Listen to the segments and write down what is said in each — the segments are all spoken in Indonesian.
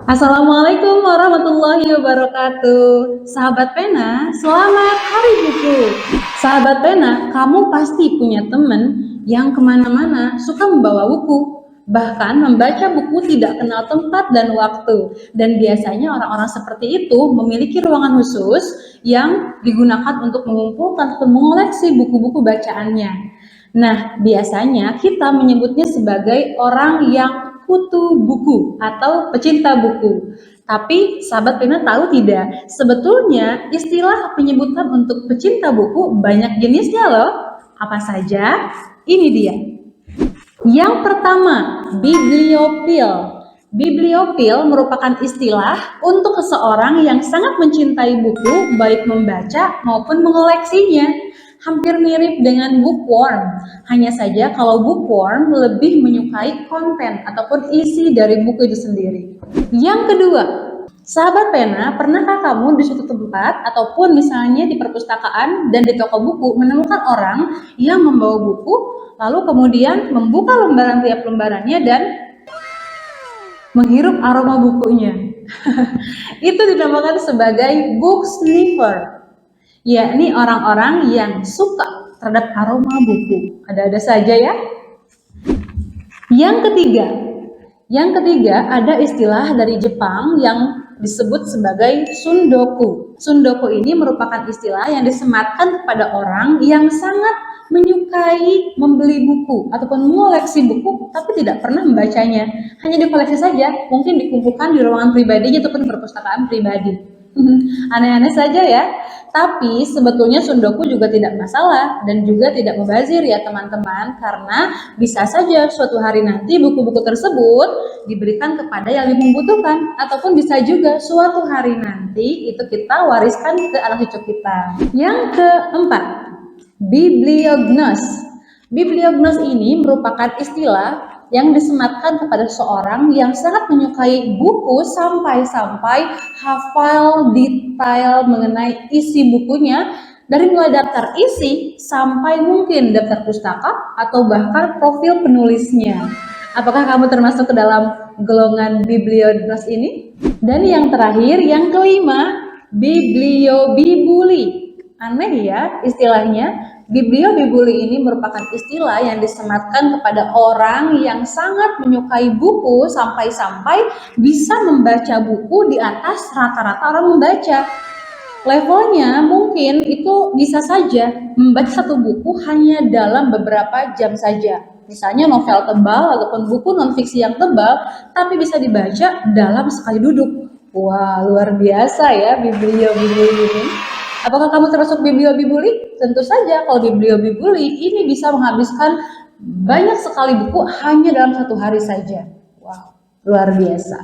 Assalamualaikum warahmatullahi wabarakatuh. Sahabat pena, selamat Hari Buku. Sahabat pena, kamu pasti punya teman yang kemana-mana suka membawa buku. Bahkan membaca buku tidak kenal tempat dan waktu. Dan biasanya orang-orang seperti itu memiliki ruangan khusus yang digunakan untuk mengumpulkan atau mengoleksi buku-buku bacaannya. Nah, biasanya kita menyebutnya sebagai orang yang kutu buku atau pecinta buku. Tapi sahabat pena tahu tidak, sebetulnya istilah penyebutan untuk pecinta buku banyak jenisnya loh. Apa saja? Ini dia. Yang pertama, bibliofil. Bibliofil merupakan istilah untuk seseorang yang sangat mencintai buku, baik membaca maupun mengoleksinya. Hampir mirip dengan bookworm, hanya saja kalau bookworm lebih menyukai konten ataupun isi dari buku itu sendiri. Yang kedua, sahabat pena, pernahkah kamu di suatu tempat ataupun misalnya di perpustakaan dan di toko buku menemukan orang yang membawa buku, lalu kemudian membuka lembaran tiap lembarannya dan menghirup aroma bukunya? Itu dinamakan sebagai book sniffer, yakni orang-orang yang suka terhadap aroma buku. Ada-ada saja ya. Yang ketiga ada istilah dari Jepang yang disebut sebagai sundoku. Sundoku ini merupakan istilah yang disematkan kepada orang yang sangat menyukai membeli buku ataupun mengoleksi buku tapi tidak pernah membacanya. Hanya dikoleksi saja, mungkin dikumpulkan di ruangan pribadi ataupun perpustakaan pribadi. Aneh-aneh saja ya. Tapi sebetulnya sundoku juga tidak masalah dan juga tidak mubazir ya teman-teman, karena bisa saja suatu hari nanti buku-buku tersebut diberikan kepada yang membutuhkan, ataupun bisa juga suatu hari nanti itu kita wariskan ke anak cucu kita. Yang keempat, bibliognos. Bibliognos ini merupakan istilah yang disematkan kepada seorang yang sangat menyukai buku sampai-sampai hafal detail mengenai isi bukunya, dari mulai daftar isi sampai mungkin daftar pustaka atau bahkan profil penulisnya. Apakah kamu termasuk ke dalam golongan bibliognos ini? Dan yang terakhir, yang kelima, bibliobibuli. Aneh ya istilahnya. Bibliobibuli ini merupakan istilah yang disematkan kepada orang yang sangat menyukai buku sampai-sampai bisa membaca buku di atas rata-rata orang membaca. Levelnya mungkin itu bisa saja membaca satu buku hanya dalam beberapa jam saja. Misalnya novel tebal ataupun buku non-fiksi yang tebal, tapi bisa dibaca dalam sekali duduk. Wah, luar biasa ya bibliobibuli ini. Apakah kamu termasuk bibliobibuli? Tentu saja, kalau bibliobibuli ini bisa menghabiskan banyak sekali buku hanya dalam satu hari saja. Wow, luar biasa.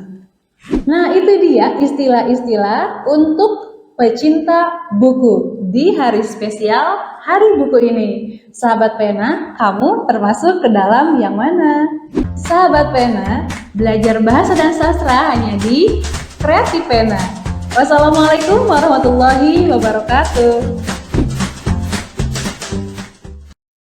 Nah, itu dia istilah-istilah untuk pecinta buku di hari spesial Hari Buku ini. Sahabat pena, kamu termasuk ke dalam yang mana? Sahabat pena, belajar bahasa dan sastra hanya di Kreatif Pena. Wassalamualaikum warahmatullahi wabarakatuh.